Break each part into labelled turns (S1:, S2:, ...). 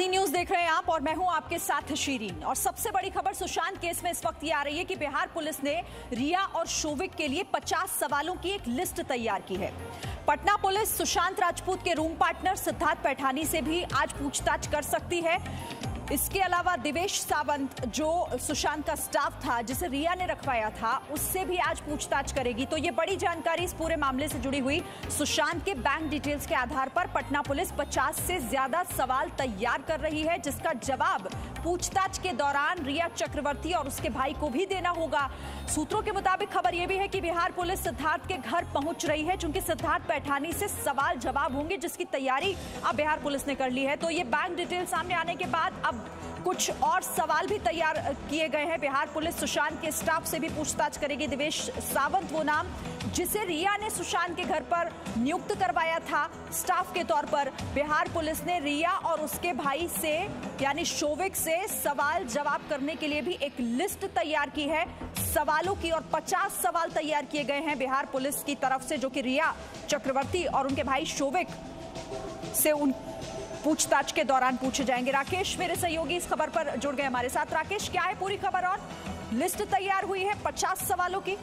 S1: जी news देख रहे हैं आप और मैं हूं आपके साथ शीरीन। और सबसे बड़ी खबर सुशांत केस में इस वक्त ये आ रही है कि बिहार पुलिस ने रिया और शोविक के लिए 50 सवालों की एक लिस्ट तैयार की है। पटना पुलिस सुशांत राजपूत के रूम पार्टनर सिद्धार्थ पैठानी से भी आज पूछताछ कर सकती है। इसके अलावा दिवेश सावंत जो सुशांत का स्टाफ था जिसे रिया ने रखवाया था उससे भी आज पूछताछ करेगी। तो ये बड़ी जानकारी इस पूरे मामले से जुड़ी हुई। सुशांत के बैंक डिटेल्स के आधार पर पटना पुलिस 50 से ज्यादा सवाल तैयार कर रही है जिसका जवाब पूछताछ के दौरान रिया चक्रवर्ती और उसके भाई को भी देना होगा। सूत्रों के मुताबिक खबर यह भी है कि बिहार पुलिस सिद्धार्थ के घर पहुंच रही है चूंकि सिद्धार्थ पैठानी से सवाल जवाब होंगे जिसकी तैयारी अब बिहार पुलिस ने कर ली है। तो ये बैंक डिटेल सामने आने के बाद अब कुछ और सवाल भी तैयार किए गए हैं। बिहार पुलिस सुशांत के स्टाफ से भी पूछताछ करेगी। दिवेश सावंत वो नाम जिसे रिया ने सुशांत के घर पर नियुक्त करवाया था स्टाफ के तौर पर। बिहार पुलिस ने रिया और उसके भाई से यानी शोविक से सवाल जवाब करने के लिए भी एक लिस्ट तैयार की है सवालों की और 50 सवाल तैयार किए गए हैं बिहार पुलिस की तरफ से जो कि रिया चक्रवर्ती और उनके भाई शोविक से उन पूछताछ के दौरान पूछे जाएंगे। राकेश मेरे सहयोगी इस खबर पर जुड़ गए हमारे साथ। राकेश क्या है पूरी खबर और लिस्ट तैयार हुई है 50 सवालों की?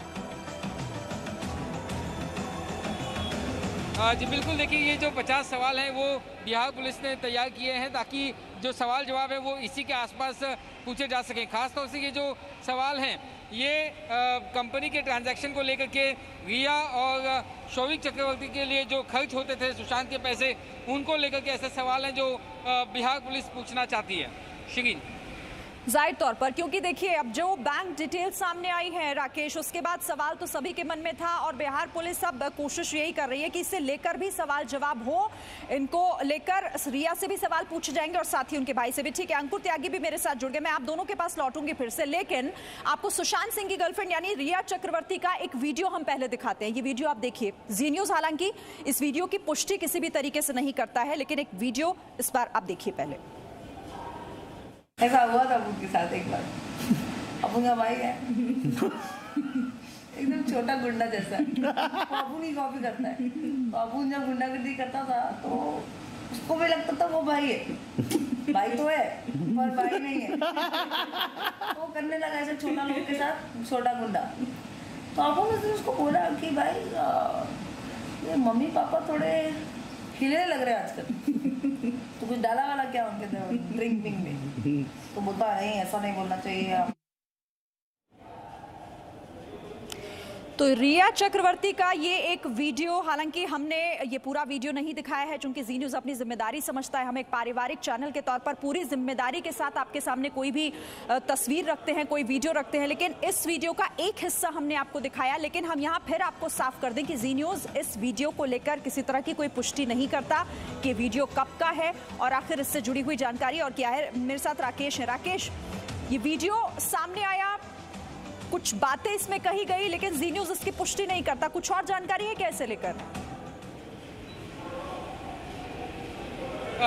S2: जी बिल्कुल, देखिए ये जो 50 सवाल हैं वो बिहार पुलिस ने तैयार किए हैं ताकि जो सवाल जवाब है वो इसी के आसपास पूछे जा सकें। खासतौर से ये जो सवाल हैं ये कंपनी के ट्रांजैक्शन को लेकर के रिया और शोविक चक्रवर्ती के लिए जो खर्च होते थे सुशांत के पैसे उनको लेकर के ऐसे सवाल हैं जो बिहार पुलिस पूछना चाहती है। शिरीन,
S1: जाहिर तौर पर क्योंकि देखिए अब जो बैंक डिटेल सामने आई है राकेश उसके बाद सवाल तो सभी के मन में था और बिहार पुलिस अब कोशिश यही कर रही है कि इससे लेकर भी सवाल जवाब हो। इनको लेकर रिया से भी सवाल पूछे जाएंगे और साथ ही उनके भाई से भी। ठीक है, अंकुर त्यागी भी मेरे साथ जुड़ गए। मैं आप दोनों के पास लौटूंगी फिर से, लेकिन आपको सुशांत सिंह की गर्लफ्रेंड यानी रिया चक्रवर्ती का एक वीडियो हम पहले दिखाते हैं। ये वीडियो आप देखिए। जी न्यूज हालांकि इस वीडियो की पुष्टि किसी भी तरीके से नहीं करता है लेकिन एक वीडियो इस बार आप देखिए पहले।
S3: ऐसा हुआ था अबू के साथ एक बार। अबू का भाई है एकदम छोटा गुंडा जैसा। अबू की कॉपी करता है तो अबू जब गुंडागर्दी करता था तो उसको भी लगता था वो भाई है। भाई तो है पर भाई नहीं है। वो करने लगा ऐसे छोटा लोग के साथ छोटा गुंडा। तो अबू ने उसको बोला कि भाई ये मम्मी पापा थोड़े खिले लग रहे हैं आजकल। तो कुछ डाला वाला क्या उनके ड्रिंक में? तो बोलता नहीं ऐसा नहीं बोलना चाहिए।
S1: तो रिया चक्रवर्ती का ये एक वीडियो, हालांकि हमने ये पूरा वीडियो नहीं दिखाया है क्योंकि जी न्यूज़ अपनी जिम्मेदारी समझता है। हम एक पारिवारिक चैनल के तौर पर पूरी जिम्मेदारी के साथ आपके सामने कोई भी तस्वीर रखते हैं, कोई वीडियो रखते हैं, लेकिन इस वीडियो का एक हिस्सा हमने आपको दिखाया। लेकिन हम यहाँ फिर आपको साफ कर दें कि जी न्यूज़ इस वीडियो को लेकर किसी तरह की कोई पुष्टि नहीं करता कि वीडियो कब का है और आखिर इससे जुड़ी हुई जानकारी और क्या है। मेरे साथ राकेश है। राकेश, ये वीडियो सामने आया, कुछ बातें इसमें कही गई लेकिन जी न्यूज़ इसकी पुष्टि नहीं करता। कुछ और जानकारी है क्या इसे लेकर?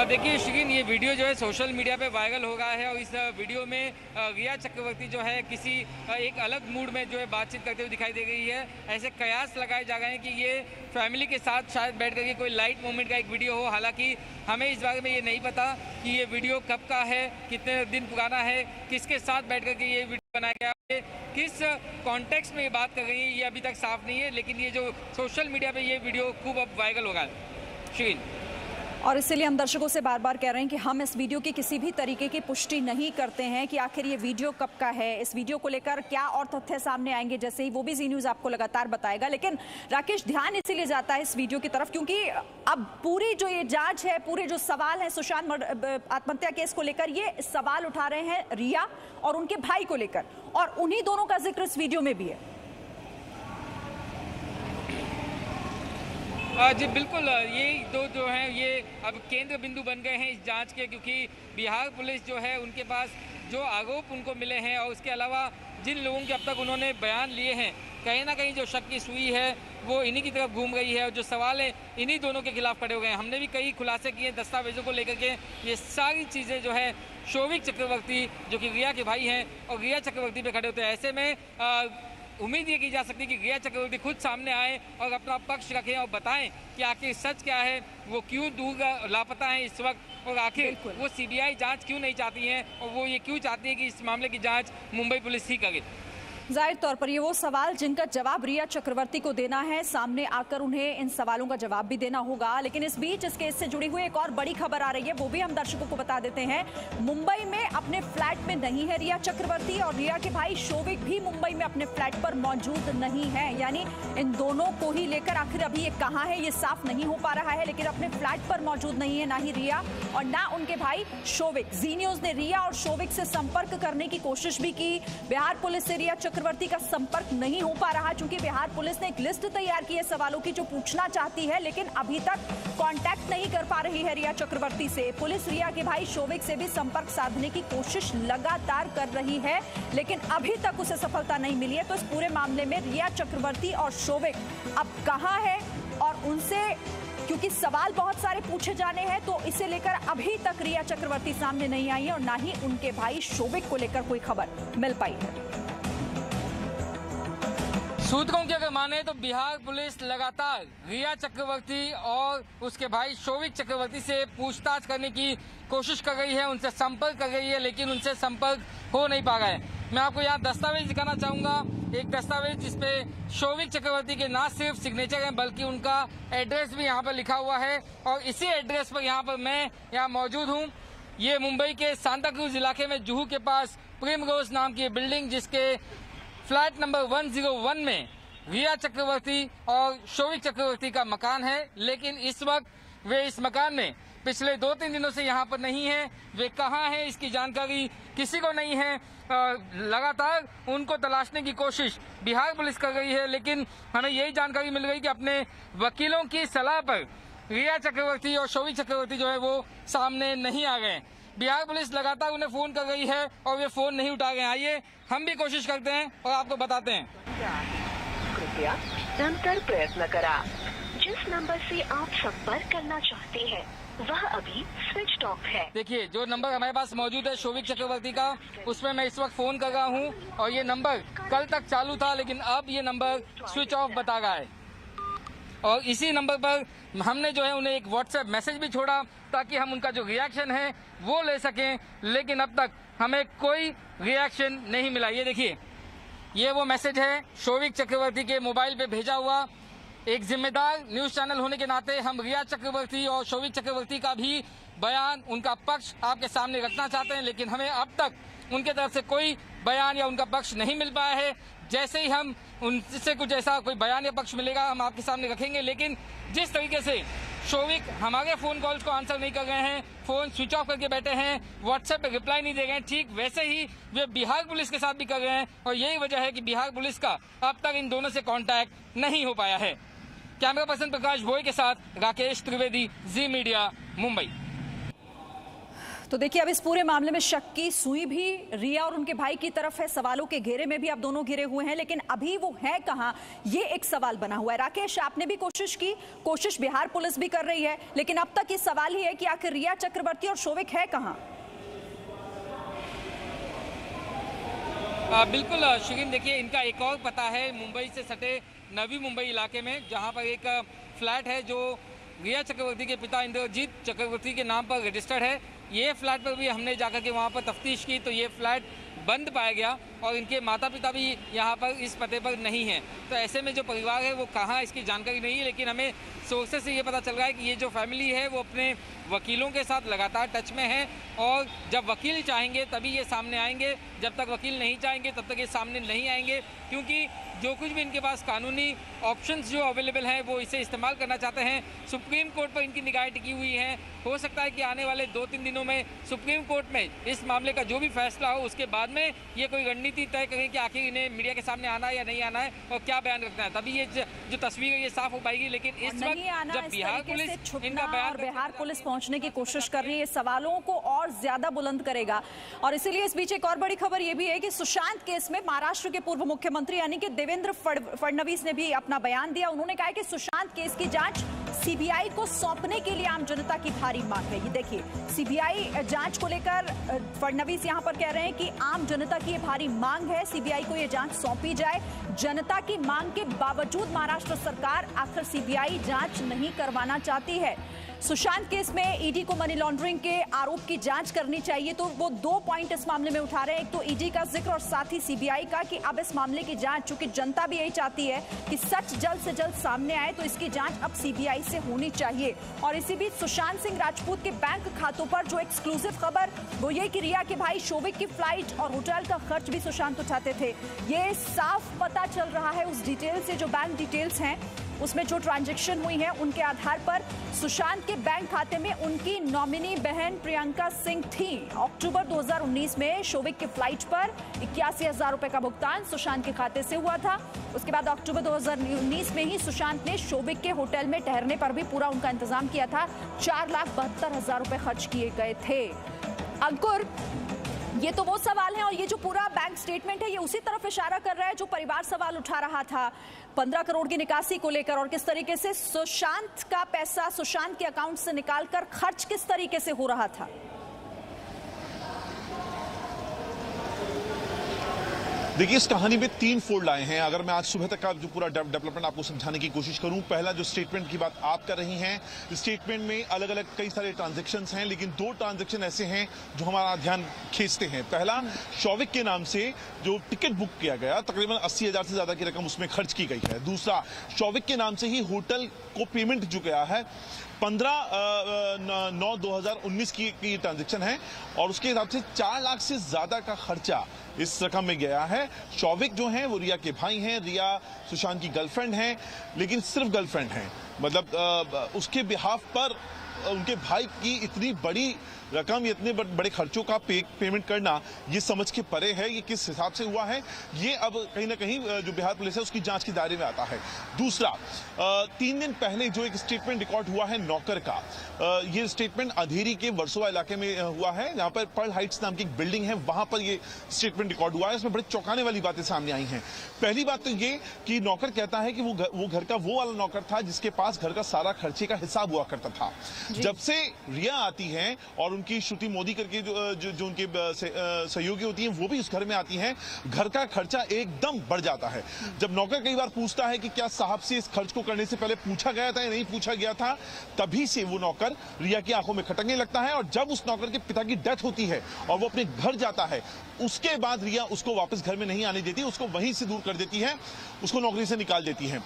S2: देखिए शिरीन, ये वीडियो जो है सोशल मीडिया पे वायरल हो रहा है और इस वीडियो में रिया चक्रवर्ती जो है किसी एक अलग मूड में जो है बातचीत करते हुए दिखाई दे रही है। ऐसे कयास लगाए जा रहे हैं कि ये फैमिली के साथ शायद बैठ करके कोई लाइट मोमेंट का एक वीडियो हो। हालांकि हमें इस बारे में ये नहीं पता कि ये वीडियो कब का है, कितने दिन पुराना है, किसके साथ बैठ करके ये वीडियो बनाया गया है, किस कॉन्टेक्स्ट में ये बात कर रही है ये अभी तक साफ नहीं है। लेकिन ये जो सोशल मीडिया पे ये वीडियो खूब अब वायरल हो रहा है शिरीन।
S1: और इसीलिए हम दर्शकों से बार बार कह रहे हैं कि हम इस वीडियो की किसी भी तरीके की पुष्टि नहीं करते हैं कि आखिर ये वीडियो कब का है, इस वीडियो को लेकर क्या और तथ्य सामने आएंगे जैसे ही वो भी जी न्यूज़ आपको लगातार बताएगा। लेकिन राकेश, ध्यान इसीलिए जाता है इस वीडियो की तरफ क्योंकि अब पूरी जो ये जांच है, पूरे जो सवाल हैं सुशांत आत्महत्या केस को लेकर, ये सवाल उठा रहे हैं रिया और उनके भाई को लेकर और उन्हीं दोनों का जिक्र इस वीडियो में भी है।
S2: जी बिल्कुल, ये दो जो हैं ये अब केंद्र बिंदु बन गए हैं इस जांच के, क्योंकि बिहार पुलिस जो है उनके पास जो आरोप उनको मिले हैं और उसके अलावा जिन लोगों के अब तक उन्होंने बयान लिए हैं, कहीं ना कहीं जो शक की सुई है वो इन्हीं की तरफ घूम रही है और जो सवाल है इन्हीं दोनों के खिलाफ खड़े हो गए हैं। हमने भी कई खुलासे किए दस्तावेजों को लेकर के। ये सारी चीज़ें जो है शोविक चक्रवर्ती जो कि रिया के भाई हैं और रिया चक्रवर्ती पे खड़े होते हैं। ऐसे में उम्मीद ये की जा सकती है कि रिया चक्रवर्ती खुद सामने आए और अपना पक्ष रखें और बताएं कि आखिर सच क्या है, वो क्यों दूर लापता है इस वक्त, और आखिर वो सीबीआई जांच क्यों नहीं चाहती हैं और वो ये क्यों चाहती है कि इस मामले की जांच मुंबई पुलिस ही करे।
S1: जाहिर तौर पर ये वो सवाल जिनका जवाब रिया चक्रवर्ती को देना है, सामने आकर उन्हें इन सवालों का जवाब भी देना होगा। लेकिन इस बीच इस केस से जुड़ी हुई एक और बड़ी खबर आ रही है, वो भी हम दर्शकों को बता देते हैं। मुंबई में अपने फ्लैट में नहीं है रिया चक्रवर्ती और रिया के भाई शोविक भी मुंबई में अपने फ्लैट पर मौजूद नहीं है। यानी इन दोनों को ही लेकर आखिर अभी ये कहाँ है ये साफ नहीं हो पा रहा है। लेकिन अपने फ्लैट पर मौजूद नहीं है ना ही रिया और ना उनके भाई शोविक। जी न्यूज ने रिया और शोविक से संपर्क करने की कोशिश भी की। बिहार पुलिस से रिया चक्रवर्ती का संपर्क नहीं हो पा रहा, क्योंकि बिहार पुलिस ने एक लिस्ट तैयार की है सवालों की जो पूछना चाहती है, लेकिन अभी तक कांटेक्ट नहीं कर पा रही है रिया चक्रवर्ती से। पुलिस रिया के भाई शोविक से भी संपर्क साधने की कोशिश लगातार कर रही है, लेकिन अभी तक उसे सफलता नहीं मिली है। तो इस पूरे मामले में रिया चक्रवर्ती और शोविक अब कहां है और उनसे क्योंकि सवाल बहुत सारे पूछे जाने हैं, तो इसे लेकर अभी तक रिया चक्रवर्ती सामने नहीं आई है और ना ही उनके भाई शोविक को लेकर कोई खबर मिल पाई है।
S2: सूत्रों की अगर माने तो बिहार पुलिस लगातार रिया चक्रवर्ती और उसके भाई शोविक चक्रवर्ती से पूछताछ करने की कोशिश कर रही है, उनसे संपर्क कर रही है, लेकिन उनसे संपर्क हो नहीं पा रहा है। मैं आपको यहाँ दस्तावेज दिखाना चाहूंगा, एक दस्तावेज जिसपे शोविक चक्रवर्ती के ना सिर्फ सिग्नेचर हैं बल्कि उनका एड्रेस भी यहाँ पर लिखा हुआ है और इसी एड्रेस पर यहाँ पर मैं यहाँ मौजूद हूँ। ये मुंबई के सांता क्रूज इलाके में जुहू के पास प्रिमरोज नाम की बिल्डिंग, जिसके फ्लैट नंबर 101 में रिया चक्रवर्ती और शोविक चक्रवर्ती का मकान है। लेकिन इस वक्त वे इस मकान में पिछले 2-3 दिनों से यहाँ पर नहीं है। वे कहाँ हैं इसकी जानकारी किसी को नहीं है। लगातार उनको तलाशने की कोशिश बिहार पुलिस कर रही है, लेकिन हमें यही जानकारी मिल गई कि अपने वकीलों की सलाह पर रिया चक्रवर्ती और शोविक चक्रवर्ती जो है वो सामने नहीं आ गए। बिहार पुलिस लगातार उन्हें फोन कर रही है और वे फोन नहीं उठा गए। आइए हम भी कोशिश करते हैं और आपको बताते हैं।
S4: कृपया निरंतर प्रयत्न करा। जिस नंबर से आप संपर्क करना चाहते हैं वह अभी स्विच ऑफ है।
S2: देखिए, जो नंबर हमारे पास मौजूद है शोविक चक्रवर्ती का, उसमें मैं इस वक्त फोन कर रहा हूँ और ये नंबर कल तक चालू था, लेकिन अब ये नंबर स्विच ऑफ बता रहा है। और इसी नंबर पर हमने जो है उन्हें एक व्हाट्सएप मैसेज भी छोड़ा ताकि हम उनका जो रिएक्शन है वो ले सकें, लेकिन अब तक हमें कोई रिएक्शन नहीं मिला। ये देखिए, ये वो मैसेज है शोविक चक्रवर्ती के मोबाइल पे भेजा हुआ। एक जिम्मेदार न्यूज चैनल होने के नाते हम रिया चक्रवर्ती और शोविक चक्रवर्ती का भी बयान, उनका पक्ष आपके सामने रखना चाहते हैं, लेकिन हमें अब तक उनके तरफ से कोई बयान या उनका पक्ष नहीं मिल पाया है। जैसे ही हम उनसे कुछ ऐसा कोई बयान या पक्ष मिलेगा हम आपके सामने रखेंगे। लेकिन जिस तरीके से शोविक हमारे फोन कॉल्स को आंसर नहीं कर रहे हैं, फोन स्विच ऑफ करके बैठे हैं, व्हाट्सएप पे रिप्लाई नहीं दे रहे हैं, ठीक वैसे ही वे बिहार पुलिस के साथ भी कर रहे हैं और यही वजह है कि बिहार पुलिस का अब तक इन दोनों से कांटेक्ट नहीं हो पाया है। कैमरा पर्सन प्रकाश भोई के साथ राकेश त्रिवेदी, जी मीडिया, मुंबई।
S1: तो देखिए, अब इस पूरे मामले में शक की सुई भी रिया और उनके भाई की तरफ है। सवालों के घेरे में भी अब दोनों घिरे हुए हैं, लेकिन अभी वो है कहां, ये एक सवाल बना हुआ है। राकेश, आपने भी कोशिश की, कोशिश बिहार पुलिस भी कर रही है, लेकिन अब तक ये सवाल ही है कि आखिर रिया चक्रवर्ती और शोविक है कहां।
S2: बिल्कुल शिरीन, देखिए इनका एक और पता है मुंबई से सटे नवी मुंबई इलाके में, जहां पर एक फ्लैट है जो रिया चक्रवर्ती के पिता इंद्रजीत चक्रवर्ती के नाम पर रजिस्टर्ड है। ये फ्लैट पर भी हमने जाकर के वहाँ पर तफ्तीश की तो ये फ्लैट बंद पाया गया और इनके माता पिता भी यहाँ पर इस पते पर नहीं हैं। तो ऐसे में जो परिवार है वो कहाँ, इसकी जानकारी नहीं है, लेकिन हमें सोर्सेस से ये पता चल रहा है कि ये जो फैमिली है वो अपने वकीलों के साथ लगातार टच में है और जब वकील चाहेंगे तभी ये सामने आएंगे, जब तक वकील नहीं चाहेंगे तब तक ये सामने नहीं आएंगे, क्योंकि जो कुछ भी इनके पास कानूनी ऑप्शंस जो अवेलेबल हैं वो इसे इस्तेमाल करना चाहते हैं। सुप्रीम कोर्ट पर इनकी निगाहें टिकी हुई हैं। हो सकता है कि आने वाले 2-3 दिनों में सुप्रीम कोर्ट में इस मामले का जो भी फैसला हो उसके बाद में ये कोई रणनीति तय करें कि आखिर इन्हें मीडिया के सामने आना है या नहीं आना है और क्या बयान रखना है, तभी ये जो तस्वीर है ये साफ हो पाएगी। लेकिन इस वक्त जब बिहार पुलिस इनका बयान,
S1: बिहार पुलिस पहुंचने की कोशिश कर रही है, सवालों को और ज्यादा बुलंद करेगा। और इसीलिए इस बीच एक और बड़ी खबर ये भी है कि सुशांत केस में महाराष्ट्र के पूर्व मुख्यमंत्री यानी कि देवेंद्र फडणवीस ने भी अपना बयान दिया। उन्होंने कहा कि सुशांत केस की जांच सीबीआई को सौंपने के लिए आम जनता की भारी मांग है। ये देखिए, सीबीआई जांच को लेकर फडणवीस यहां पर कह रहे हैं कि आम जनता की ये भारी मांग है, सीबीआई को ये जांच सौंपी जाए। जनता की मांग के बावजूद महाराष्ट्र सरकार आखिर सीबीआई जांच नहीं करवाना चाहती है। सुशांत केस में ईडी को मनी लॉन्ड्रिंग के आरोप की जांच करनी चाहिए, तो वो 2 पॉइंट इस मामले में उठा रहे हैं। एक तो ईडी का जिक्र और साथ ही सीबीआई का कि अब इस मामले की जांच, चूंकि जनता भी यही चाहती है कि सच जल्द से जल्द सामने आए, तो इसकी जांच अब सीबीआई से होनी चाहिए। और इसी बीच सुशांत सिंह राजपूत के बैंक खातों पर जो एक्सक्लूसिव खबर वो ये कि रिया के भाई शोविक की फ्लाइट और होटल का खर्च भी सुशांत उठाते थे। ये साफ पता चल रहा है उस डिटेल से, जो बैंक डिटेल्स हैं उसमें जो ट्रांजैक्शन हुई है उनके आधार पर सुशांत के बैंक खाते में उनकी नॉमिनी बहन प्रियंका सिंह थी। अक्टूबर 2019 में शोविक की फ्लाइट पर 81,000 रुपए का भुगतान सुशांत के खाते से हुआ था। उसके बाद अक्टूबर 2019 में ही सुशांत ने शोविक के होटल में ठहरने पर भी पूरा उनका इंतजाम किया था। 4,72,000 रुपए खर्च किए गए थे। अंकुर, ये तो वो सवाल है और ये जो पूरा बैंक स्टेटमेंट है ये उसी तरफ इशारा कर रहा है जो परिवार सवाल उठा रहा था 15 करोड़ की निकासी को लेकर, और किस तरीके से सुशांत का पैसा सुशांत के अकाउंट से निकालकर खर्च किस तरीके से हो रहा था।
S5: देखिए, इस कहानी में 3 फोल्ड आए हैं। अगर मैं आज सुबह तक का जो पूरा डेवलपमेंट आपको समझाने की कोशिश करूं, पहला जो स्टेटमेंट की बात आप कर रही हैं, स्टेटमेंट में अलग अलग कई सारे ट्रांजैक्शंस हैं, लेकिन 2 ट्रांजैक्शन ऐसे हैं जो हमारा ध्यान खींचते हैं। पहला, शोविक के नाम से जो टिकट बुक किया गया, तकरीबन 80,000 से ज्यादा की रकम उसमें खर्च की गई है। दूसरा, शोविक के नाम से ही होटल को पेमेंट जो गया है 15/9/2019 की ट्रांजैक्शन है, और उसके हिसाब से 4 लाख से ज्यादा का खर्चा इस रकम में गया है। शोविक जो है वो रिया के भाई हैं, रिया सुशांत की गर्लफ्रेंड है, लेकिन सिर्फ गर्लफ्रेंड है। मतलब उसके बिहाफ पर उनके भाई की इतनी बड़ी रकम, इतने बड़े खर्चों का पेमेंट करना, ये समझ के परे है। ये किस हिसाब से हुआ है, ये अब कहीं ना कहीं जो बिहार पुलिस है उसकी जांच के दायरे में आता है। दूसरा, 3 दिन पहले जो एक स्टेटमेंट रिकॉर्ड हुआ है नौकर का, ये स्टेटमेंट अंधेरी के वर्सोवा इलाके में हुआ है, जहां पर पर्ल हाइट्स नाम की एक बिल्डिंग है, वहां पर ये स्टेटमेंट रिकॉर्ड हुआ है। इसमें बड़े चौंकाने वाली बातें सामने आई हैं। पहली बात तो ये कि नौकर कहता है कि वो घर का वो वाला नौकर था जिसके पास घर का सारा खर्चे का हिसाब हुआ करता था। जब से रिया आती है और उनकी श्रुति मोदी करके जो उनके सहयोगी होती हैं वो भी उस घर में आती हैं, घर का खर्चा एकदम बढ़ जाता है। जब नौकर कई बार पूछता है कि क्या साहब से इस खर्च को करने से पहले पूछा गया था या नहीं पूछा गया था, तभी से वो नौकर रिया की आंखों में खटकने लगता है। और जब उस नौकर के पिता की डेथ होती है और वो अपने घर जाता है, उसके बाद रिया उसको वापस घर में नहीं आने देती, उसको वहीं से दूर कर देती है, उसको नौकरी से निकाल देती है।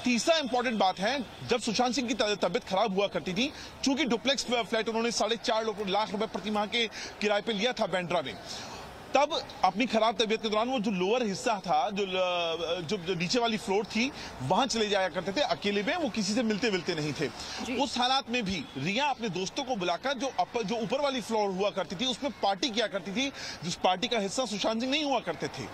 S5: तीसरा इंपॉर्टेंट बात है, जब सुशांत सिंह की तबियत खराब हुआ करती थी, चूंकि डुप्लेक्स फ्लैट उन्होंने 4.5 लाख रुपए प्रति माह के किराए पे लिया था बांद्रा में, तब अपनी खराब तबीयत के दौरान वो जो लोअर हिस्सा था, जो नीचे वाली फ्लोर थी, वहां चले जाया करते थे अकेले में, वो किसी से मिलते नहीं थे। उस हालात में भी रिया अपने दोस्तों को बुलाकर जो ऊपर वाली फ्लोर हुआ करती थी उसमें पार्टी किया करती थी, जिस पार्टी का हिस्सा सुशांत सिंह नहीं हुआ करते थे।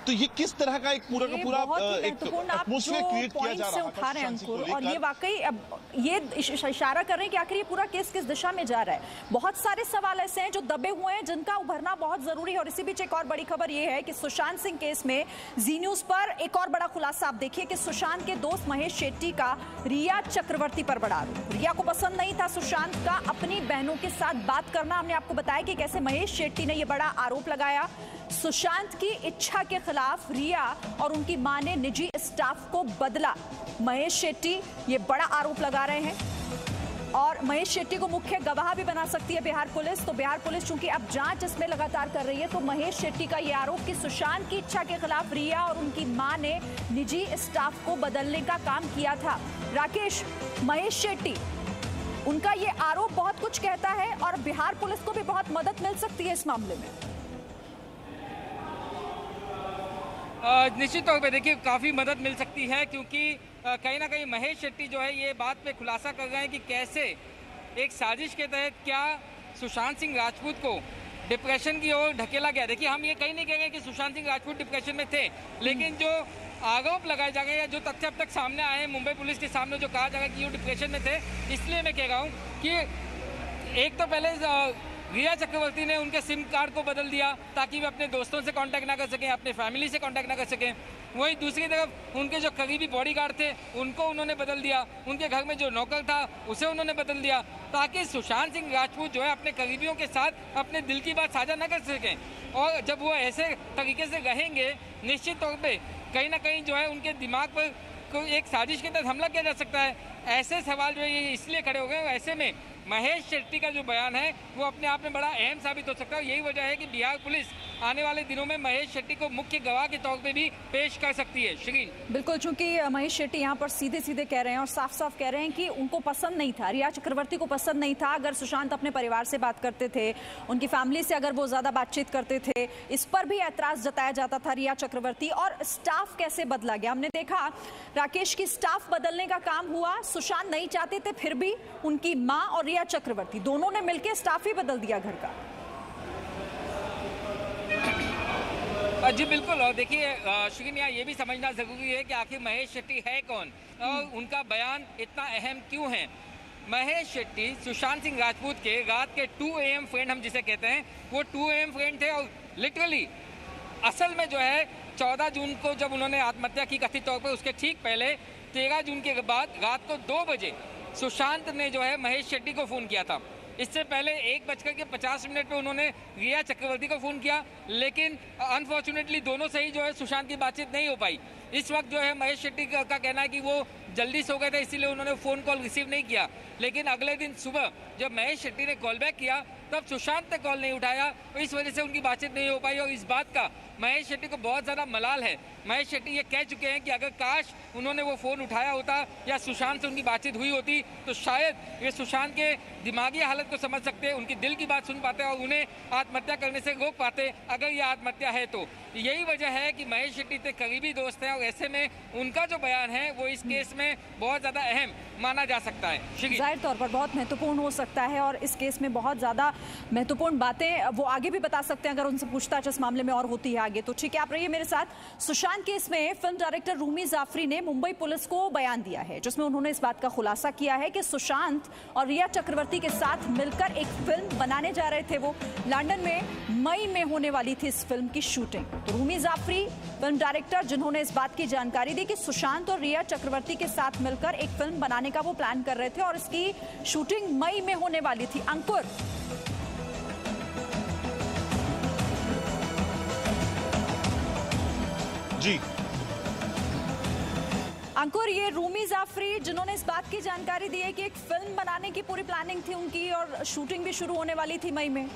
S5: तो ये किस तरह का एक पूरा का पूरा एटमॉस्फेयर क्रिएट किया जा रहा
S1: उठा रहे हैं अंकुर, और ये वाकई अब ये इशारा कर रहे हैं कि आखिर ये पूरा केस किस दिशा में जा रहा है। बहुत सारे सवाल ऐसे हैं जो दबे हुए हैं, जिनका उभरना बहुत जरूरी है। और इसी बीच एक और बड़ी खबर ये है कि सुशांत सिंह केस में जी न्यूज पर एक और बड़ा खुलासा आप देखिए कि सुशांत के दोस्त महेश शेट्टी का रिया चक्रवर्ती पर बड़ा आरोप। रिया को पसंद नहीं था सुशांत का अपनी बहनों के साथ बात करना। हमने आपको बताया कि कैसे महेश शेट्टी ने यह बड़ा आरोप लगाया। सुशांत की इच्छा के खिलाफ रिया और उनकी मां ने निजी स्टाफ को बदला। महेश शेट्टी ये बड़ा आरोप लगा रहे हैं और महेश शेट्टी को मुख्य गवाह भी बना सकती है बिहार पुलिस। तो बिहार पुलिस चूंकि अब जांच इसमें लगातार कर रही है, तो महेश शेट्टी का यह आरोप कि सुशांत की इच्छा के खिलाफ रिया और उनकी मां ने निजी स्टाफ को बदलने का काम किया था। राकेश, महेश शेट्टी, उनका ये आरोप बहुत कुछ कहता है और बिहार पुलिस को भी बहुत मदद मिल सकती है इस मामले में।
S2: निश्चित तौर पे देखिए काफ़ी मदद मिल सकती है, क्योंकि कहीं ना कहीं महेश शेट्टी जो है ये बात पे खुलासा कर रहे हैं कि कैसे एक साजिश के तहत क्या सुशांत सिंह राजपूत को डिप्रेशन की ओर ढकेला गया। देखिए, हम ये कहीं नहीं कह रहे कि सुशांत सिंह राजपूत डिप्रेशन में थे, लेकिन जो आरोप लगाए जा रहे हैं या जो तथ्य अब तक सामने आए हैं मुंबई पुलिस के सामने, जो कहा जा रहा है कि वो डिप्रेशन में थे, इसलिए मैं कह रहा हूँ कि एक तो पहले रिया चक्रवर्ती ने उनके सिम कार्ड को बदल दिया ताकि वे अपने दोस्तों से कांटेक्ट ना कर सकें, अपने फैमिली से कांटेक्ट ना कर सकें। वहीं दूसरी तरफ उनके जो करीबी बॉडीगार्ड थे उनको उन्होंने बदल दिया, उनके घर में जो नौकर था उसे उन्होंने बदल दिया, ताकि सुशांत सिंह राजपूत जो है अपने करीबियों के साथ अपने दिल की बात साझा न कर सकें। और जब वो ऐसे तरीके से रहेंगे, निश्चित तौर पे कहीं ना कहीं जो है उनके दिमाग पर कोई एक साजिश के तहत हमला किया जा सकता है। ऐसे सवाल जो है ये इसलिए खड़े हो गए। ऐसे में महेश शेट्टी का जो बयान है वो अपने आप में बड़ा अहम साबित हो सकता है। यही वजह है कि बिहार पुलिस आने वाले दिनों में महेश शेट्टी को मुख्य गवाह के तौर पे भी पेश कर सकती है। शिरीन,
S1: बिल्कुल, चूंकि महेश शेट्टी यहाँ पर सीधे सीधे कह रहे हैं और साफ साफ कह रहे हैं कि उनको पसंद नहीं था, रिया चक्रवर्ती को पसंद नहीं था अगर सुशांत अपने परिवार से बात करते थे, उनकी फैमिली से अगर वो ज्यादा बातचीत करते थे। इस पर भी ऐतराज जताया जाता था रिया चक्रवर्ती। और स्टाफ कैसे बदला गया, हमने देखा राकेश की स्टाफ बदलने का काम हुआ। सुशांत नहीं चाहते थे, फिर भी उनकी माँ और रिया चक्रवर्ती दोनों ने मिलकर स्टाफ ही बदल दिया घर का।
S2: जी बिल्कुल। और देखिए शिरीन, यहाँ ये भी समझना जरूरी है कि आखिर महेश शेट्टी है कौन और उनका बयान इतना अहम क्यों है। महेश शेट्टी सुशांत सिंह राजपूत के रात के 2 AM फ्रेंड, हम जिसे कहते हैं, वो 2 AM फ्रेंड थे। और लिटरली असल में जो है 14 जून को जब उन्होंने आत्महत्या की कथित तौर पर, उसके ठीक पहले 13 जून के बाद रात को 2 बजे सुशांत ने जो है महेश शेट्टी को फ़ोन किया था। इससे पहले 1:50 पे उन्होंने रिया चक्रवर्ती को फ़ोन किया, लेकिन अनफॉर्चुनेटली दोनों से ही जो है सुशांत की बातचीत नहीं हो पाई। इस वक्त जो है महेश शेट्टी का कहना है कि वो जल्दी सो गए थे, इसीलिए उन्होंने फ़ोन कॉल रिसीव नहीं किया। लेकिन अगले दिन सुबह जब महेश शेट्टी ने कॉल बैक किया तब सुशांत ने कॉल नहीं उठाया और इस वजह से उनकी बातचीत नहीं हो पाई। और इस बात का महेश शेट्टी को बहुत ज़्यादा मलाल है। महेश शेट्टी ये कह चुके हैं कि अगर काश उन्होंने वो फ़ोन उठाया होता या सुशांत से उनकी बातचीत हुई होती तो शायद ये सुशांत के दिमागी हालत को समझ सकते, उनकी दिल की बात सुन पाते और उन्हें आत्महत्या करने से रोक पाते अगर ये आत्महत्या है तो। यही वजह है कि महेश शेट्टी इतने करीबी दोस्त हैं और ऐसे में उनका जो बयान है वो इस केस में बहुत ज़्यादा अहम माना जा सकता है।
S1: जाहिर तौर पर बहुत महत्वपूर्ण हो सकता है और इस केस में बहुत ज़्यादा महत्वपूर्ण बातें वो आगे भी बता सकते हैं अगर उनसे पूछताछ इस मामले में और होती है आगे। तो ठीक है, आप रहिए मेरे साथ। सुशांत केस में फिल्म डायरेक्टर रूमी जाफरी ने मुंबई पुलिस को बयान दिया है जिसमें उन्होंने इस बात का खुलासा किया है कि सुशांत और रिया चक्रवर्ती के साथ मिलकर एक फिल्म बनाने जा रहे थे। वो लंदन में मई में होने वाली थी इस फिल्म की शूटिंग। तो रूमी जाफरी फिल्म डायरेक्टर जिन्होंने इस बात की जानकारी दी कि सुशांत और रिया चक्रवर्ती के साथ मिलकर एक फिल्म बनाने का वो प्लान कर रहे थे और इसकी शूटिंग मई में होने वाली थी। अंकुर,
S5: जी
S1: अंकुर, ये रूमी जाफरी जिन्होंने इस बात की जानकारी दी है कि एक फिल्म बनाने की पूरी प्लानिंग थी उनकी और शूटिंग भी शुरू होने वाली थी मई में।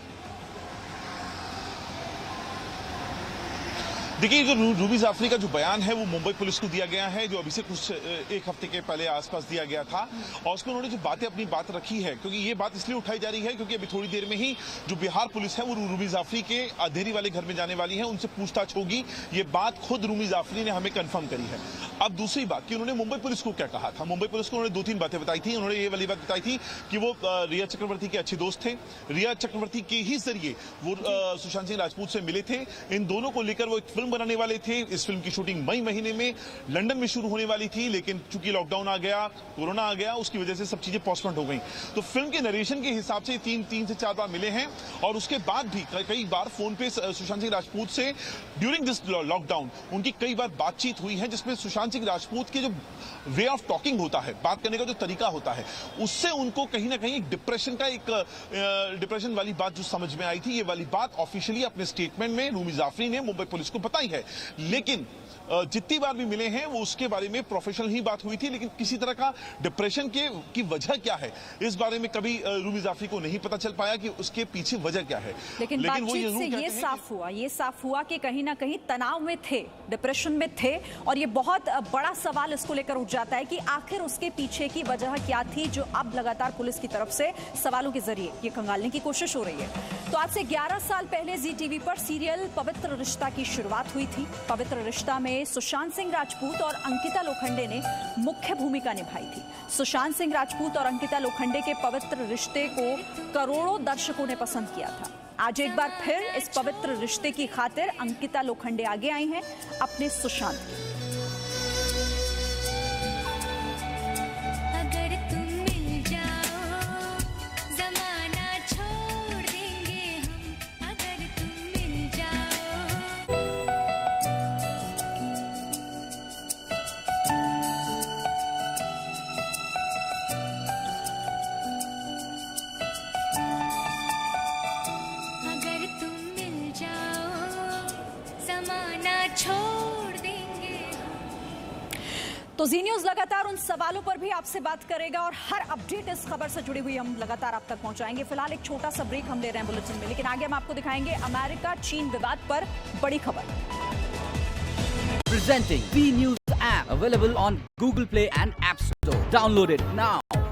S5: देखिए, जो रूमी जाफरी का जो बयान है वो मुंबई पुलिस को दिया गया है, जो अभी से कुछ एक हफ्ते के पहले आसपास दिया गया था। और उसमें उन्होंने जो बातें अपनी बात रखी है, क्योंकि ये बात इसलिए उठाई जा रही है क्योंकि अभी थोड़ी देर में ही जो बिहार पुलिस है वो रूमी जाफरी के अंधेरी वाले घर में जाने वाली है, उनसे पूछताछ होगी। ये बात खुद रूमी जाफरी ने हमें कंफर्म करी है। अब दूसरी बात कि उन्होंने मुंबई पुलिस को क्या कहा था। मुंबई पुलिस को उन्होंने 2-3 बातें बताई थी। उन्होंने ये वाली बात बताई थी कि वो रिया चक्रवर्ती के अच्छे दोस्त थे, रिया चक्रवर्ती के ही जरिए वो सुशांत सिंह राजपूत से मिले थे। इन दोनों को लेकर वो एक फिल्म बनाने वाले थे। इस फिल्म की शूटिंग मई महीने में लंदन में शुरू होने वाली थी, लेकिन चूंकि लॉकडाउन आ गया, कोरोना आ गया, उसकी वजह से सब चीजें पोस्टपोन हो गई। तो फिल्म के नरेशन के हिसाब से 3 से 4 बार मिले हैं और उसके बाद भी कई बार फोन पे सुशांत सिंह राजपूत से ड्यूरिंग दिस लॉकडाउन उनकी कई बार बातचीत हुई है, जिसमें सुशांत सिंह राजपूत के जो वे ऑफ टॉकिंग होता है, बात करने का जो तरीका होता है, उससे उनको कहीं ना कहीं डिप्रेशन वाली बात जो समझ में आई थी। ये वाली बात ऑफिशियली अपने स्टेटमेंट में रूमी जाफरी ने मुंबई पुलिस को बताई है। लेकिन जितनी बार भी मिले हैं वो उसके बारे में प्रोफेशनल ही बात हुई थी, लेकिन किसी तरह का डिप्रेशन की वजह क्या है इस बारे में कभी रूमी जाफरी को नहीं पता चल पाया कि उसके पीछे वजह क्या है।
S1: लेकिन बातचीत से ये साफ हुआ कि कहीं ना कहीं तनाव में थे, डिप्रेशन में थे। और ये बहुत बड़ा सवाल इसको लेकर उठ जाता है कि आखिर उसके पीछे की वजह क्या थी, जो अब लगातार पुलिस की तरफ से सवालों के जरिए ये खंगालने की कोशिश हो रही है। तो आज से 11 साल पहले जी टीवी पर सीरियल पवित्र रिश्ता की शुरुआत हुई थी। पवित्र रिश्ता में सुशांत सिंह राजपूत और अंकिता लोखंडे ने मुख्य भूमिका निभाई थी। सुशांत सिंह राजपूत और अंकिता लोखंडे के पवित्र रिश्ते को करोड़ों दर्शकों ने पसंद किया था। आज एक बार फिर इस पवित्र रिश्ते की खातिर अंकिता लोखंडे आगे आई हैं अपने सुशांत के। तो जी न्यूज लगातार उन सवालों पर भी आपसे बात करेगा और हर अपडेट इस खबर से जुड़ी हुई हम लगातार आप तक पहुंचाएंगे। फिलहाल एक छोटा सा ब्रेक हम ले रहे हैं बुलेटिन में, लेकिन आगे हम आपको दिखाएंगे अमेरिका चीन विवाद पर बड़ी खबर।
S6: Presenting V News app available on Google Play and App Store. Download it now.